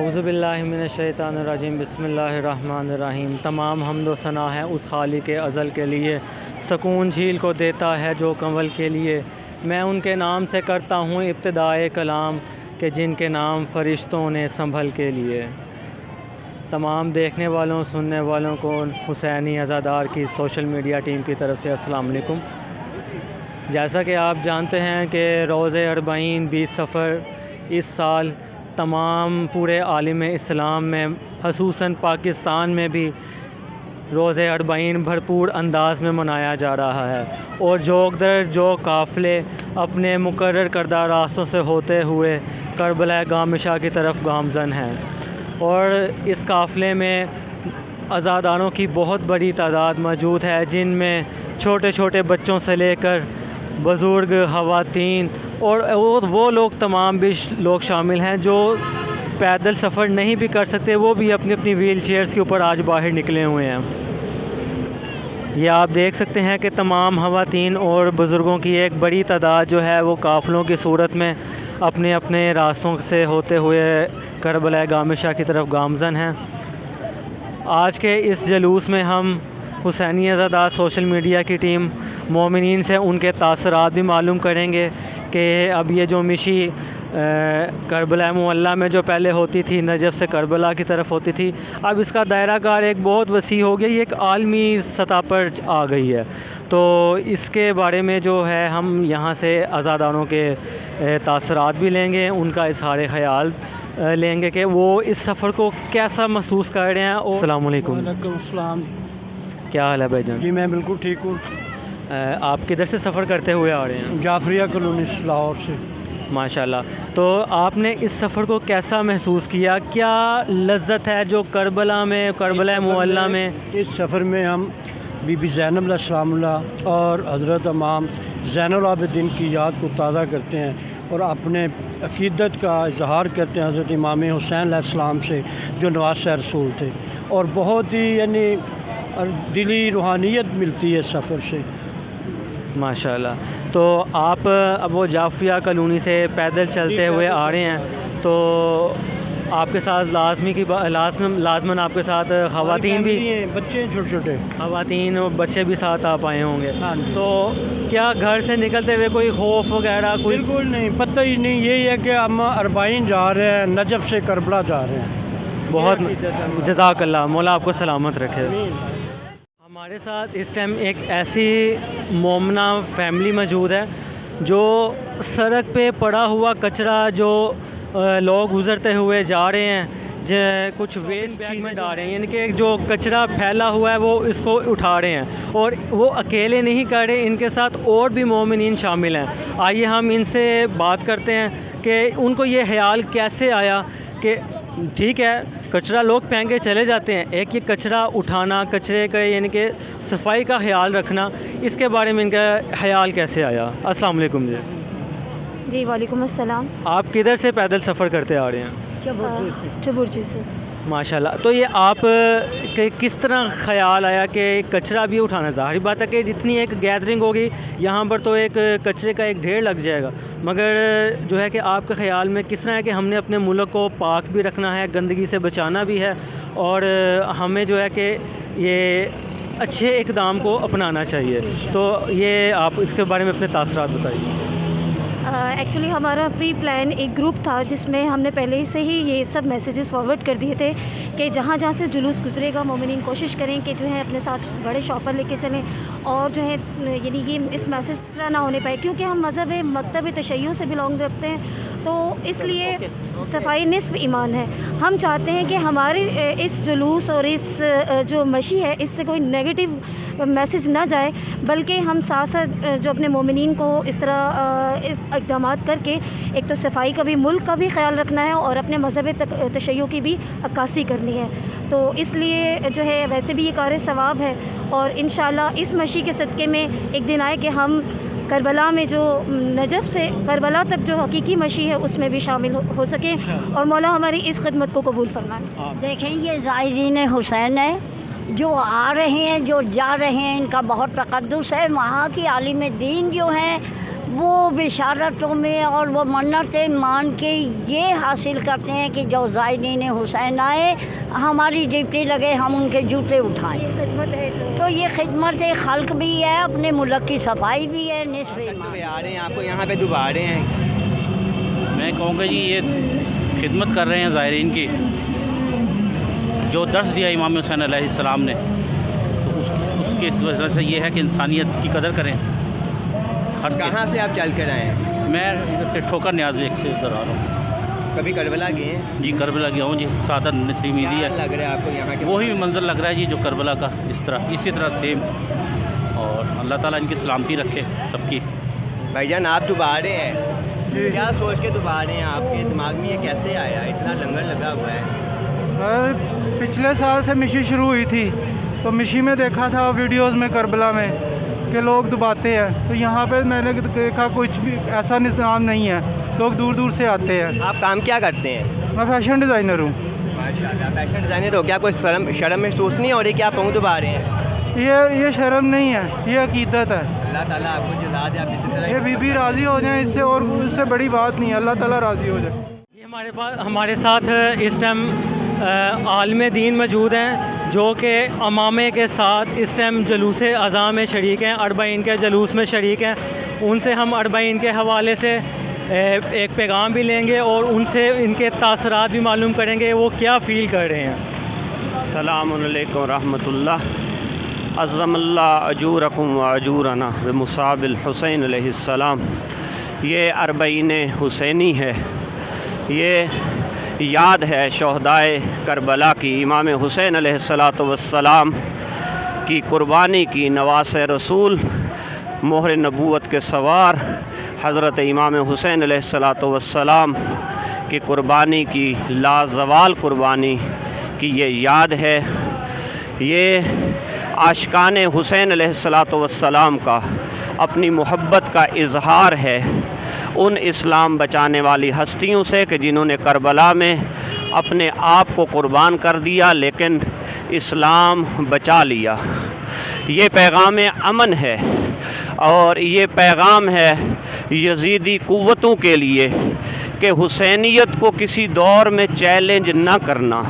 औज़ुबिल्लाहिमिनश्शैतानिर्रजीम बिस्मिल्लाहिर्रहमानिर्रहीम। तमाम हम्द व सना है उस खालिक अज़ल के लिए, सकून झील को देता है जो कंवल के लिए। मैं उनके नाम से करता हूँ इब्तिदाए कलाम, के जिनके नाम फ़रिश्तों ने संभल के लिए। तमाम देखने वालों सुनने वालों को हुसैनी अज़ादार की सोशल मीडिया टीम की तरफ से अस्सलाम वालेकुम। जैसा कि आप जानते हैं कि रोज़े अरबईन 20 सफ़र इस साल तमाम पूरे आलम इस्लाम में, ख़ुसूसन पाकिस्तान में भी रोज़े अरबईन भरपूर अंदाज में मनाया जा रहा है। और जोक दर जो काफ़िले अपने मुकर्रर करदा रास्तों से होते हुए करबला गामिशा की तरफ गामज़न हैं। और इस काफ़िले में अज़ादारों की बहुत बड़ी तादाद मौजूद है, जिनमें छोटे छोटे बच्चों से लेकर बुज़ुर्ग, ख़वातीन और वो लोग तमाम भी लोग शामिल हैं जो पैदल सफ़र नहीं भी कर सकते, वो भी अपनी अपनी व्हील चेयर्स के ऊपर आज बाहर निकले हुए हैं। ये आप देख सकते हैं कि तमाम ख़वातीन और बुज़ुर्गों की एक बड़ी तादाद जो है वो काफ़िलों की सूरत में अपने अपने रास्तों से होते हुए करबला गामिशा की तरफ गामज़न हैं। आज के इस जलूस में हम हुसैनी अज़ादार सोशल मीडिया की टीम मोमिनीन से उनके तासरात भी मालूम करेंगे कि अब ये जो मिशी करबला मुअल्ला में जो पहले होती थी, नजफ़ से करबला की तरफ होती थी, अब इसका दायरा कार एक बहुत वसी हो गया, ये एक आलमी सतह पर आ गई है। तो इसके बारे में जो है हम यहाँ से अज़ादारों के तासरात भी लेंगे, उनका इज़हार ख़याल लेंगे कि वो इस सफ़र को कैसा महसूस कर रहे हैं। अस्सलाम वालेकुम। वालेकुम अस्सलाम। क्या हाल है भाईजान? जी मैं बिल्कुल ठीक हूँ। आप किधर से सफ़र करते हुए आ रहे हैं? जाफरिया कॉलोनी लाहौर से। माशाल्लाह। तो आपने इस सफ़र को कैसा महसूस किया? क्या लज्जत है जो करबला में, करबला मुअल्ला में? इस सफ़र में हम बीबी ज़ैनब अलैहिस्सलाम और हज़रत इमाम ज़ैनुल आबिदीन की याद को ताज़ा करते हैं और अपने अक़ीदत का इजहार करते हैं हज़रत इमाम हुसैन अलैहिस्सलाम से, जो नवासे रसूल थे। और बहुत ही यानी दिली रूहानियत मिलती है सफ़र से माशाल्लाह। तो आप अब वो जाफिया कॉलोनी से पैदल चलते हुए आ रहे हैं, तो आपके साथ लाजमन आपके साथ ख़वातीन भी, बच्चे हैं छोटे छोटे, ख़वातीन और बच्चे भी साथ आप आए होंगे। हाँ। तो क्या घर से निकलते हुए कोई खौफ वगैरह? कोई बिल्कुल नहीं, पता ही नहीं। यही है कि हम अरबईन जा रहे हैं, नजफ़ से करबला जा रहे हैं। बहुत जज़ाकल्लाह, मौला आपको सलामत रखे। हमारे साथ इस टाइम एक ऐसी मोमना फैमिली मौजूद है जो सड़क पे पड़ा हुआ कचरा जो लोग गुज़रते हुए जा रहे हैं, जो कुछ वेस्ट बैग में डाल रहे हैं, यानी कि जो कचरा फैला हुआ है वो इसको उठा रहे हैं। और वो अकेले नहीं कर रहे, इनके साथ और भी मोमिनीन शामिल हैं। आइए हम इनसे बात करते हैं कि उनको ये ख्याल कैसे आया कि ठीक है कचरा लोग फेंक के चले जाते हैं, एक ये कचरा उठाना, कचरे का यानी कि सफाई का ख्याल रखना, इसके बारे में इनका ख्याल कैसे आया? अस्सलाम वालेकुम जी। जी वालेकुम अस्सलाम। आप किधर से पैदल सफ़र करते आ रहे हैं? चबुर्ची से। माशाल्लाह। तो ये आप के किस तरह ख़याल आया कि कचरा भी उठाना? ज़ाहिर बात है कि जितनी एक गैदरिंग होगी यहाँ पर तो एक कचरे का एक ढेर लग जाएगा, मगर जो है कि आपके ख़्याल में किस तरह है कि हमने अपने मुल्क को पाक भी रखना है, गंदगी से बचाना भी है, और हमें जो है कि ये अच्छे इक़दाम को अपनाना चाहिए। तो ये आप इसके बारे में अपने तासरात बताइए। एक्चुअली हमारा प्री प्लान एक ग्रुप था जिसमें हमने पहले से ही ये सब मैसेजेस फॉरवर्ड कर दिए थे कि जहाँ जहाँ से जुलूस गुजरेगा मोमिनीन कोशिश करें कि जो है अपने साथ बड़े शॉपर लेके चलें, और जो है यानी ये इस मैसेज तरह ना होने पाए, क्योंकि हम मज़हब मकतब तशय्युअ से बिलोंग रखते हैं, तो इसलिए सफाई निस्फ़ ईमान है। हम चाहते हैं कि हमारे इस जुलूस और इस जो मशी है इससे कोई नेगेटिव मैसेज ना जाए, बल्कि हम साथ साथ जो अपने मोमिनीन को इस तरह इस इक़दाम करके एक तो सफाई का भी, मुल्क का भी ख्याल रखना है और अपने मज़हब तशय्युअ की भी अक्कासी करनी है। तो इसलिए जो है वैसे भी ये कार सवाब है, और इंशाअल्लाह इस मशी के सदक़े में एक दिन आए कि हम करबला में जो नजफ़ से करबला तक जो हकीकी मशी है उसमें भी शामिल हो सकें, और मौला हमारी इस खिदमत को कबूल फरमाए। देखें ये ज़ायरीन हुसैन है जो आ रहे हैं, जो जा रहे हैं, इनका बहुत तक़द्दुस है। वहाँ की आलिम दीन जो हैं वो बिशारतों में और वो मन्नतें मान के ये हासिल करते हैं कि जो ज़ायरीन हुसैन आए हमारी ड्यूटी लगे हम उनके जूते उठाएं। खिदमत है जो तो ये खिदमत खल्क भी है, अपने मुल्क की सफाई भी है, निस्फ़ ईमान। आ रहे हैं आपको यहाँ पे दुबा रहे हैं। मैं कहूँगा जी ये खिदमत कर रहे हैं ज़ायरीन की, जो दर्स दिया इमाम हुसैन अलैहिस्सलाम ने, तो उसके इस वजह से ये है कि इंसानियत की कदर करें। हर कहाँ से आप चल कर आए हैं? मैं इधर से ठोकर न्याज एक से इधर आ रहा हूँ। कभी करबला गए हैं? जी करबला गया हूँ जी, सादत नसीब मिली क्या है। लग रहा है आपको यहाँ के? वही मंजर लग रहा है जी जो करबला का, इसी तरह सेम। और अल्लाह ताला इनकी सलामती रखे सबकी। भाईजान आप दुबा रहे हैं, क्या सोच के दुबा रहे हैं? आपके दिमाग में ये कैसे आया? इतना लंगर लगा हुआ है। पिछले साल से मिशी शुरू हुई थी, तो मिशी में देखा था वीडियोस में करबला में कि लोग दुबाते हैं, तो यहाँ पे मैंने देखा कुछ भी ऐसा निज़ाम नहीं है, लोग दूर दूर से आते हैं। आप काम क्या करते हैं? मैं फैशन डिज़ाइनर हूँ। माशाल्लाह, फैशन डिज़ाइनर हो। क्या कोई शर्म महसूस नहीं हो रही कि आप पाँव दुबा रहे हैं? ये शर्म नहीं है, ये अकीदत है। अल्लाह ताला आपको जज़ा दे, आप जिस तरह ये बीबी राज़ी हो जाए इससे, और इससे बड़ी बात नहीं है, अल्लाह ताला राज़ी हो जाए। ये हमारे साथ इस टाइम आलिम दीन मौजूद हैं जो कि अमामे के साथ इस टाइम जलूस अज़ा में शरीक हैं, अरबाइन के जलूस में शरीक हैं। उनसे हम अरबाइन के हवाले से एक पैगाम भी लेंगे और उनसे इनके तासरात भी मालूम करेंगे वो क्या फ़ील कर रहे हैं। अस्सलामु अलैकुम रहमतुल्लाह। अज़्ज़मल्लाह अजूरकुम व अजूरना व मुसाबिल हुसैन अलैहिस्सलाम। ये अरबाइन हुसैनी है, ये याद है शहदाए करबला की, इमाम हुसैन अलैहिस्सलातु वस्सलाम की कुर्बानी की, नवास रसूल, मोहर नबूवत के सवार हज़रत इमाम हुसैन अलैहिस्सलातु वस्सलाम की कुर्बानी की, लाजवाल कुर्बानी की ये याद है। ये आशिकान हुसैन अलैहिस्सलातु वस्सलाम का अपनी मोहब्बत का इजहार है उन इस्लाम बचाने वाली हस्तियों से कि जिन्होंने करबला में अपने आप को कुर्बान कर दिया लेकिन इस्लाम बचा लिया। ये पैगाम अमन है और ये पैगाम है यजीदी क़ुव्वतों के लिए कि हुसैनियत को किसी दौर में चैलेंज न करना।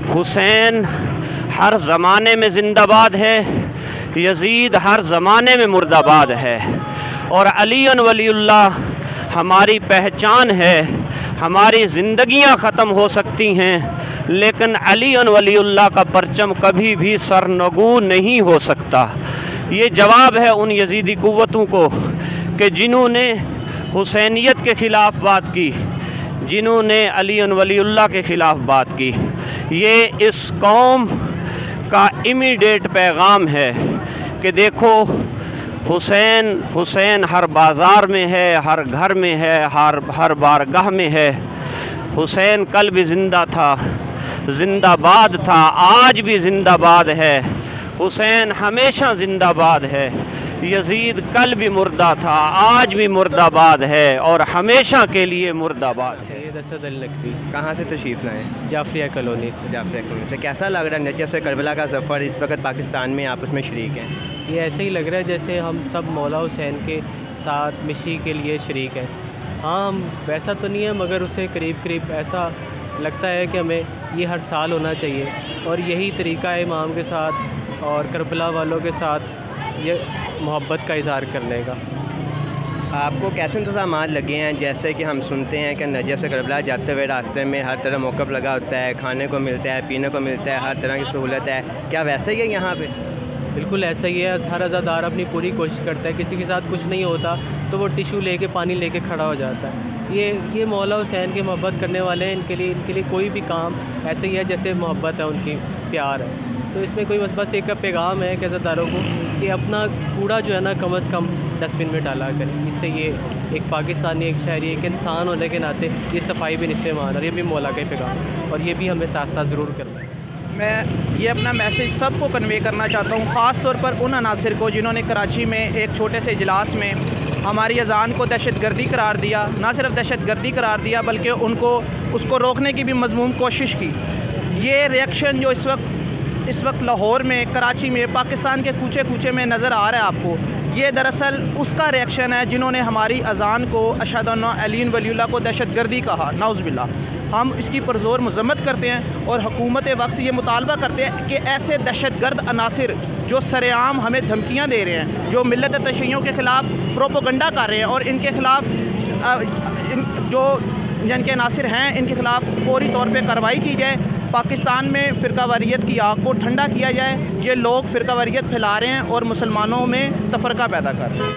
हुसैन हर ज़माने में ज़िंदाबाद है, यजीद हर ज़माने में मुर्दाबाद है, और अली वलीउल्लाह हमारी पहचान है। हमारी ज़िंदगियां ख़त्म हो सकती हैं लेकिन अली वलीउल्लाह का परचम कभी भी सरनगू नहीं हो सकता। ये जवाब है उन यजीदी क़ुव्वतों को कि जिन्होंने हुसैनियत के ख़िलाफ़ बात की, जिन्होंने अली वलीउल्लाह के ख़िलाफ़ बात की। ये इस कौम का इमीडिएट पैगाम है कि देखो हुसैन हर बाज़ार में है, हर घर में है, हर बारगाह में है। हुसैन कल भी ज़िंदा था, ज़िंदाबाद था, आज भी ज़िंदाबाद है। हुसैन हमेशा ज़िंदाबाद है। यजीद कल भी मुर्दा था, आज भी मुर्दाबाद है और हमेशा के लिए मुर्दाबाद है। असद अल नकवी। कहाँ से तशरीफ़ लाएँ? जाफरिया कॉलोनी से। जाफरिया कॉलोनी से। कैसा लग रहा है नजफ़ से करबला का सफ़र? इस वक्त पाकिस्तान में आप उसमें शरीक हैं। ये ऐसे ही लग रहा है जैसे हम सब मौला हुसैन के साथ मिशी के लिए शरीक हैं। हाँ, हम वैसा तो नहीं है मगर उससे करीब करीब ऐसा लगता है कि हमें ये हर साल होना चाहिए, और यही तरीका है इमाम के साथ और करबला वालों के साथ ये मोहब्बत का इज़हार करने का। आपको कैसे इंतज़ामात लगे हैं? जैसे कि हम सुनते हैं कि नजफ़ से करबला जाते हुए रास्ते में हर तरह मौक़िफ़ लगा होता है, खाने को मिलता है, पीने को मिलता है, हर तरह की सहूलत है। क्या वैसे ही है यहाँ पे? बिल्कुल ऐसा ही है। हर अज़ादार अपनी पूरी कोशिश करता है, किसी के साथ कुछ नहीं होता तो वो टिशू लेके पानी लेके खड़ा हो जाता है। ये मौला हुसैन की मोहब्बत करने वाले हैं, इनके लिए कोई भी काम ऐसे ही है जैसे मोहब्बत है उनकी, प्यार है। तो इसमें कोई बस एक पैगाम है अज़ादारों को कि अपना कूड़ा जो है ना कम से कम डस्टबिन में डाला करें। इससे ये एक पाकिस्तानी, एक शहरी, एक इंसान होने के नाते ये सफाई भी निस्फ़े ईमान, और ये भी मौला का ही पैगाम है, और ये भी हमें साथ साथ ज़रूर करना है। मैं ये अपना मैसेज सबको कन्वे करना चाहता हूँ, ख़ास तौर पर उन अनासिर को जिन्होंने कराची में एक छोटे से इजलास में हमारी अज़ान को दहशतगर्दी करार दिया। ना सिर्फ दहशतगर्दी करार दिया बल्कि उसको रोकने की भी मज़मूम कोशिश की। ये रिएक्शन जो इस वक्त इस वक्त लाहौर में, कराची में, पाकिस्तान के कूचे कूचे में नज़र आ रहा है आपको, ये दरअसल उसका रिएक्शन है जिन्होंने हमारी अज़ान को अशहदु अन्ना अलीन वलीउल्लाह को दहशतगर्दी कहा। नाउज़ुबिल्लाह। हम इसकी पुरज़ोर मज़म्मत करते हैं और हुकूमत वक्त से ये मुतालबा करते हैं कि ऐसे दहशतगर्द अनासिर जो सरेआम हमें धमकियाँ दे रहे हैं, जो मिल्लत तशय्युओं के ख़िलाफ़ प्रोपोगंडा कर रहे हैं और इनके ख़िलाफ़ जो जिनके अनासिर हैं इनके ख़िलाफ़ फौरी तौर पे कार्रवाई की जाए। पाकिस्तान में फ़िरकावारियत की आग को ठंडा किया जाए। ये लोग फ़िरकावारियत फैला रहे हैं और मुसलमानों में तफ़रक़ा पैदा कर रहे हैं।